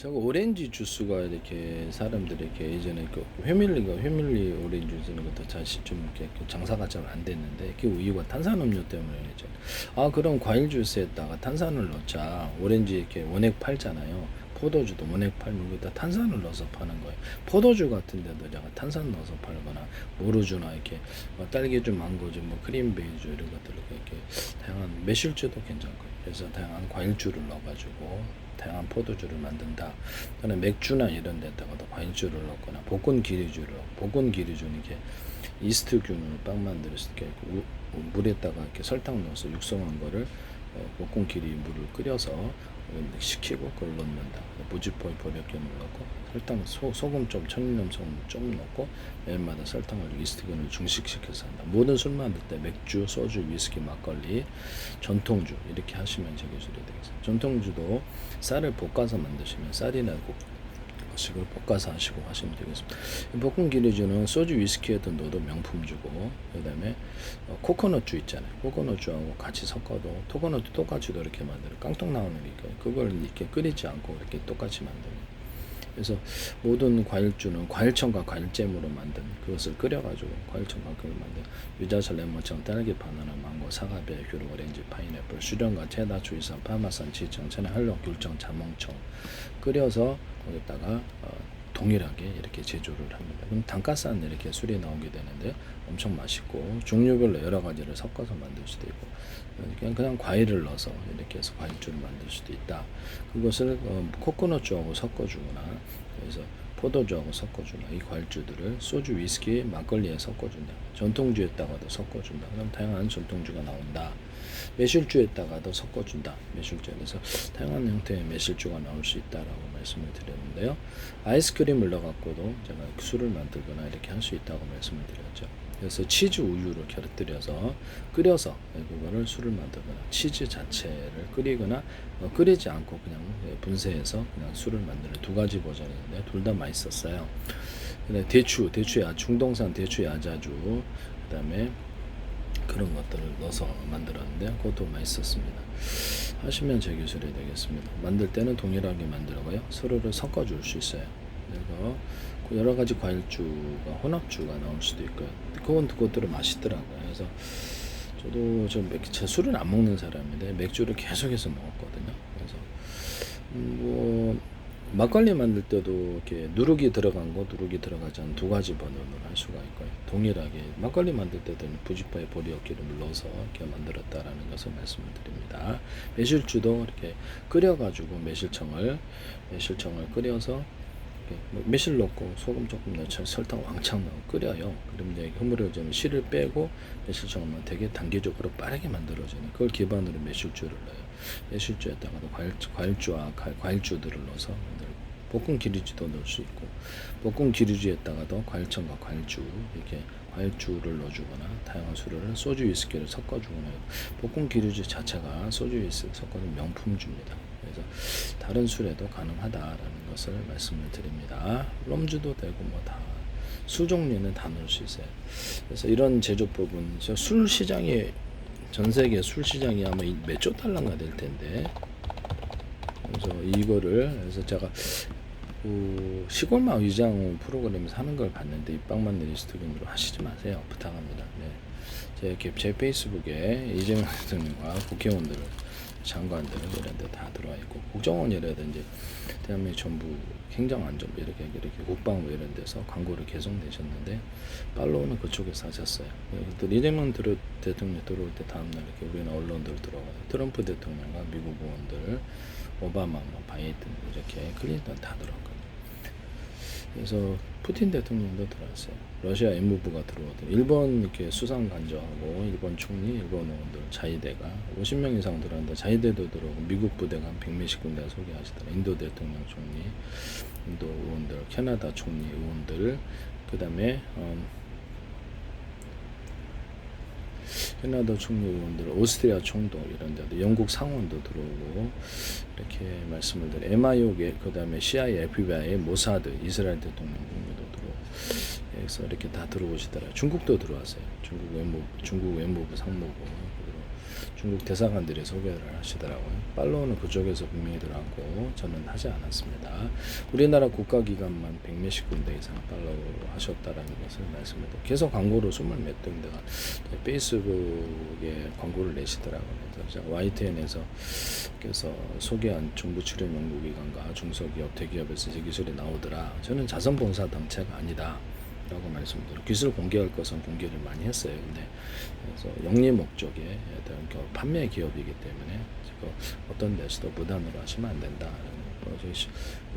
저거 오렌지 주스가 이렇게 사람들이 이렇게 예전에 그 회밀리 오렌지 주스는 것도 사실 좀 이렇게 장사가 잘 안 됐는데 그 이유가 탄산음료 때문이죠. 아 그럼 과일 주스에다가 탄산을 넣자. 오렌지 이렇게 원액 팔잖아요. 포도주도 원액 팔면 거기다 탄산을 넣어서 파는 거예요. 포도주 같은 데도 제가 탄산 넣어서 팔거나 모루주나 이렇게 딸기주, 망고주, 뭐 크림베이주 이런 것들 이렇게 다양한 매실주도 괜찮고요. 그래서 다양한 과일주를 넣어가지고 다양한 포도주를 만든다. 또는 맥주나 이런 데다가도 과일주를 넣거나 볶은 기류주는 이게 이스트균을 빵 만들었을 때 물에다가 이렇게 설탕 넣어서 육성한 거를 볶은 기리 물을 끓여서 식히고 그걸 넣는다. 무지포이 버력균을 넣고 설탕 소금 좀 천일염 소금 좀 넣고 매일마다 설탕을 이스트균을 중식시켜서 한다. 모든 술 만들 때 맥주, 소주, 위스키, 막걸리, 전통주 이렇게 하시면 제기술이 되겠습니다. 전통주도 쌀을 볶아서 만드시면 쌀이나 식을 볶아서 하시고 하시면 되겠습니다. 볶은 기류주는 소주, 위스키에도 넣어도 명품주고, 그 다음에 코코넛주 있잖아요. 코코넛주하고 같이 섞어도 코코넛도 똑같이 이렇게 만들어 깡통 나오니까 그걸 이렇게 끓이지 않고 이렇게 똑같이 만드는. 그래서 모든 과일주는 과일청과 과일잼으로 만든 그것을 끓여가지고 과일청과 그걸 만든 유자철, 레몬청, 딸기, 바나나, 망고, 사과, 배, 귤, 오렌지, 파인애플, 수령과 체다, 주이산, 파마산, 지청, 천연, 한록, 귤청, 자몽청 끓여서 거기다가 동일하게 이렇게 제조를 합니다. 그럼 단가싼 이렇게 술이 나오게 되는데 엄청 맛있고 종류별로 여러 가지를 섞어서 만들 수도 있고 그냥 과일을 넣어서 이렇게 해서 과일주를 만들 수도 있다. 그것을 코코넛주하고 섞어주거나 그래서 포도주하고 섞어주나 이 과일주들을 소주, 위스키, 막걸리에 섞어준다. 전통주에다가도 섞어준다. 그럼 다양한 전통주가 나온다. 매실주에다가도 섞어준다. 매실주에서 다양한 형태의 매실주가 나올 수 있다라고 말씀을 드렸는데요. 아이스크림을 넣어갖고도 제가 술을 만들거나 이렇게 할 수 있다고 말씀을 드렸죠. 그래서 치즈 우유를 곁들여서 끓여서 그거를 술을 만들거나 치즈 자체를 끓이거나 끓이지 않고 그냥 분쇄해서 그냥 술을 만드는 두 가지 버전이 있는데 둘 다 맛있었어요. 근데 중동산 대추 야자주 그다음에 그런 것들을 넣어서 만들었는데 그것도 맛있었습니다. 하시면 제 기술이 되겠습니다. 만들 때는 동일하게 만들고요. 서로를 섞어줄 수 있어요. 그래서 여러 가지 과일주가 혼합주가 나올 수도 있고요. 그것들은 맛있더라고요. 그래서 저도 제 술은 안 먹는 사람인데 맥주를 계속해서 먹었거든요. 그래서 뭐 막걸리 만들 때도 이렇게 누룩이 들어간 거, 누룩이 들어가지 않은 두 가지 버전으로 할 수가 있고요. 동일하게 막걸리 만들 때도 부지파에 보리역 기름을 넣어서 이렇게 만들었다라는 것을 말씀을 드립니다. 매실주도 이렇게 끓여가지고 매실청을 끓여서 매실 넣고 소금 조금 넣고 설탕 왕창 넣고 끓여요. 그럼 이제 흐물어지면 씨를 빼고 매실청을 되게 단계적으로 빠르게 만들어지는 그걸 기반으로 매실주를 넣어요. 매실주에다가도 과일주와 과일주들을 넣어서 볶은 기류주도 넣을 수 있고 볶은 기류주에다가도 과일청과 과일주 이렇게 과일주를 넣어주거나 다양한 술을 소주 위스키를 섞어주거나 볶은 기류주 자체가 소주 위스키 섞어서 명품주입니다. 그래서 다른 술에도 가능하다라는 것을 말씀을 드립니다. 럼주도 되고 뭐 다 술 종류는 다 넣을 수 있어요. 그래서 이런 제조법은 술 시장이 전 세계 술 시장이 아마 몇 조 달러가 될 텐데 그래서 이거를 그래서 제가 시골마을 위장 프로그램에서 하는 걸 봤는데 입방만 리스트금으로 하시지 마세요. 부탁합니다. 네. 제 페이스북에 이재명 대통령과 국회의원들, 장관들 이런 데 다 들어와 있고 국정원이라든지 대한민국 정부 행정안전부 이렇게 국방부 이런 데서 광고를 계속 내셨는데 팔로우는 그쪽에서 하셨어요. 또 이재명 대통령 들어올 때 다음날 이렇게 우리는 언론들 들어가요. 트럼프 대통령과 미국 의원들, 오바마, 바이든 이렇게 클린턴 다 들어갔거든요. 그래서 푸틴 대통령도 들어왔어요. 러시아 외무부가 들어오고 일본 이렇게 수상 간저하고 일본 총리, 일본 의원들 자위대가 50명 이상 들어왔는데 자위대도 들어오고 미국 부대가 한 100몇십 군데 소개하시더라. 인도 대통령 총리, 인도 의원들, 캐나다 총리 의원들, 그다음에 캐나다 총리 의원들, 오스트리아 총독 이런 데도 영국 상원도 들어오고 이렇게 말씀을 드려. MIO 그다음에 CIA, FBI, 모사드, 이스라엘 대통령 공무도 들어오고 그래서 이렇게 다 들어오시더라. 중국도 들어왔어요. 중국 외무부 상무부, 중국 대사관들이 소개를 하시더라고요. 팔로우는 그쪽에서 분명히들 하고 저는 하지 않았습니다. 우리나라 국가기관만 100몇십 군데 이상 팔로우 하셨다라는 것을 말씀드립니다. 계속 광고로 20몇 군데가 페이스북에 광고를 내시더라고요. 그래서 YTN에서 소개한 정부 출연 연구기관과 중소기업, 대기업에서 제 기술이 나오더라. 저는 자선봉사 단체가 아니다 라고 말씀드리고, 기술 공개할 것은 공개를 많이 했어요. 근데 그래서 영리 목적의 어떤 판매 기업이기 때문에 어떤 데서도 무단으로 하시면 안 된다.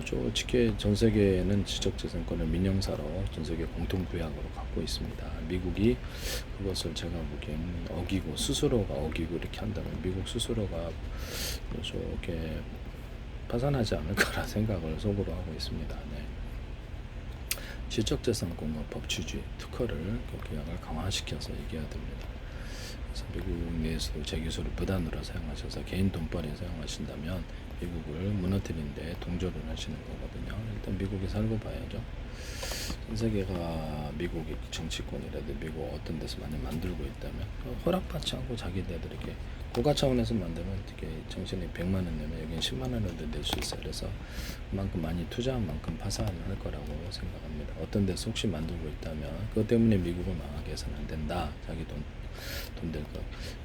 솔직히 전 세계는 지적재산권을 민영사로 전 세계 공통구약으로 갖고 있습니다. 미국이 그것을 제가 보기엔 어기고 스스로가 어기고 이렇게 한다면 미국 스스로가 이렇게 파산하지 않을 거라 생각을 속으로 하고 있습니다. 네. 지적재산공여법 취지 특허를 규약을 강화시켜서 얘기해야 됩니다. 그래서 미국 내에서도 제 기술을 무단으로 사용하셔서 개인 돈벌이에 사용하신다면 미국을 무너뜨리는데 동조를 하시는 거거든요. 일단 미국에 살고 봐야죠. 전 세계가 미국의 정치권이라도 미국 어떤 데서 많이 만들고 있다면 허락받지 않고 자기네들에게 국가 차원에서 만들면 어떻게 정신이 100만 원 내면 여기는 10만 원도 낼 수 있어요. 그래서 그만큼 많이 투자한 만큼 파산을 할 거라고 생각합니다. 어떤 데서 혹시 만들고 있다면 그것 때문에 미국을 망하게 해서는 안 된다. 자기 돈 될 거.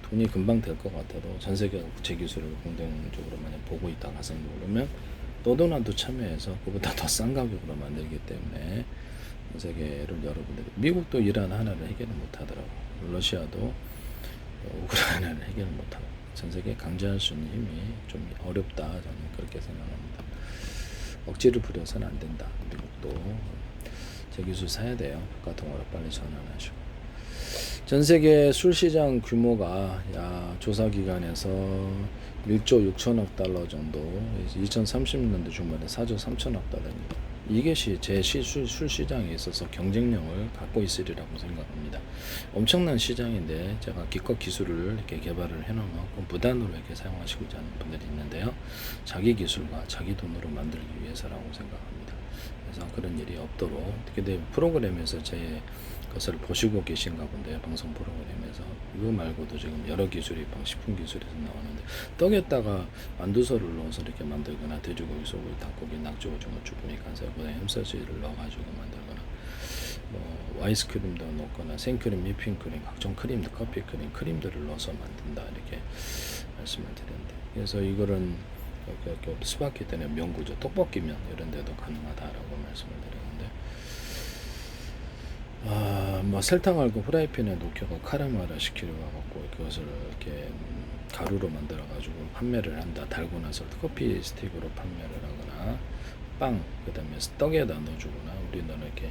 돈이 금방 될 것 같아도 전 세계가 제 기술을 공동적으로 만약 보고 있다 가상적으로 그러면 너도 나도 참여해서 그보다 더 싼 가격으로 만들기 때문에 전 세계를 여러분들이 미국도 이란 하나를 해결을 못하더라고. 러시아도 우크라이나를 해결을 못하고 전 세계 강제할 수 있는 힘이 좀 어렵다. 저는 그렇게 생각합니다. 억지를 부려서는 안 된다. 미국도 제 기술 사야 돼요. 국가통화로 빨리 전환하시고. 전 세계 술 시장 규모가 조사기관에서 1조 6천억 달러 정도, 2030년도 중반에 4조 3천억 달러입니다. 이것이 술 시장에 있어서 경쟁력을 갖고 있으리라고 생각합니다. 엄청난 시장인데 제가 기껏 기술을 이렇게 개발을 해놓고 무단으로 이렇게 사용하시고자 하는 분들이 있는데요. 자기 기술과 자기 돈으로 만들기 위해서라고 생각합니다. 그래서 그런 일이 없도록 근데 프로그램에서 제 것을 보시고 계신가 본데요. 방송 프로그램에서 이거 말고도 지금 여러 기술이 식품 기술에서 나오는데 떡에다가 만두소를 넣어서 이렇게 만들거나 돼지고기, 소고기, 닭고기, 낙지, 오징어, 쭈꾸미, 간살보다 햄소스를 넣어가지고 만들거나 뭐 아이스크림도 넣거나 생크림, 휘핑크림, 각종 크림들, 커피 크림들을 넣어서 만든다 이렇게 말씀을 드렸는데 그래서 이거는 스파게티나 면구죠, 떡볶이면 이런 데도 가능하다라고 말씀을 드렸는데 뭐 설탕을 그 프라이팬에 녹여서 카라멜화 시키려고 하고 그것을 이렇게 가루로 만들어 가지고 판매를 한다. 달고 나서 커피 스틱으로 판매를 하거나 빵 그다음에 떡에다 넣어주거나 우리는 이렇게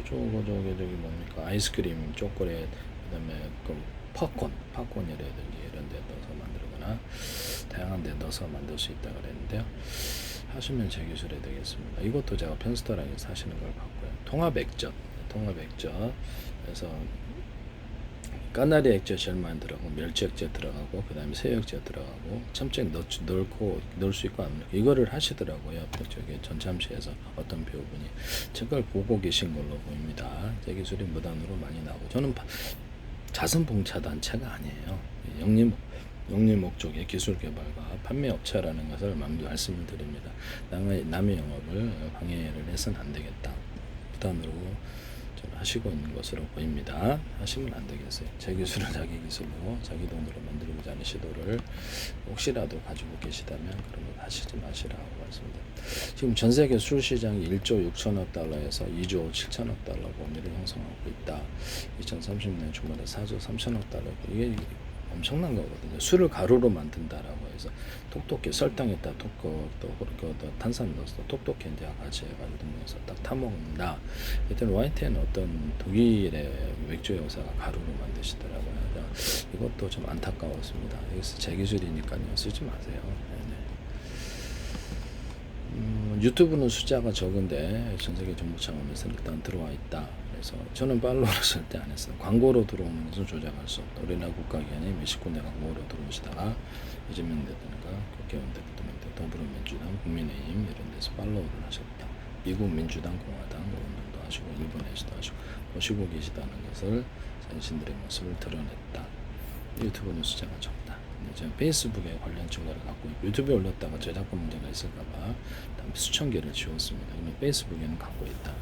저기 뭡니까 아이스크림, 초콜릿 그다음에 그 팝콘이라든지 이런 데 넣어서 만들거나 다양한 데 넣어서 만들 수 있다 그랬는데요. 하시면 제 기술이 되겠습니다. 이것도 제가 편스터랑에서 하시는 걸 봤고요. 통합액젓 그래서 까나리 액젓 제일 많이 들어가고 멸치 액젓 들어가고 그 다음에 새우 액젓 들어가고 참깨 넣을 수 있고 안 넣고 이거를 하시더라고요. 저기 전참시에서 어떤 배우분이 저걸 보고 계신 걸로 보입니다. 제 기술이 무단으로 많이 나오고 저는 자선봉사단체가 아니에요. 영리 목적의 기술 개발과 판매 업체라는 것을 말씀을 드립니다. 남의 영업을 방해를 해서는 안 되겠다. 부단으로 하시고 있는 것으로 보입니다. 하시면 안 되겠어요. 제 기술을 자기 기술로 자기 돈으로 만들고자 하는 시도를 혹시라도 가지고 계시다면 그런 거 하시지 마시라고 말씀드립니다. 지금 전 세계 술 시장이 1조 6천억 달러에서 2조 7천억 달러 범위를 형성하고 있다. 2030년 중반에 4조 3천억 달러. 이게 엄청난 거거든요. 술을 가루로 만든다라고 해서 톡톡히 설탕에다 또 탄산 넣어서 톡톡히 이제 같이 해가지고 넣어서 딱 타먹는다. 일단 YTN 어떤 독일의 맥주 회사가 가루로 만드시더라고요. 이것도 좀 안타까웠습니다. 여기서 제 기술이니까요. 쓰지 마세요. 유튜브는 숫자가 적은데 전 세계 정보 차원에서 일단 들어와 있다. 그래서 저는 팔로우를 절대 안 했어요. 광고로 들어오는 것은 조작할 수 없다. 우리나라 국가기관이 몇십 군데 광고로 들어오시다가 이재명대든가 국회의원대든 더불어민주당, 국민의힘 이런 데서 팔로우를 하셨다. 미국 민주당, 공화당 운동도 하시고 일본에서도 하시고 보시고 계시다는 것을 자신들의 모습을 드러냈다. 유튜브는 숫자가 적다. 근데 저는 페이스북에 관련 증거를 갖고 있고 유튜브에 올렸다가 저작권 문제가 있을까봐 수천 개를 지웠습니다. 근데 페이스북에는 갖고 있다.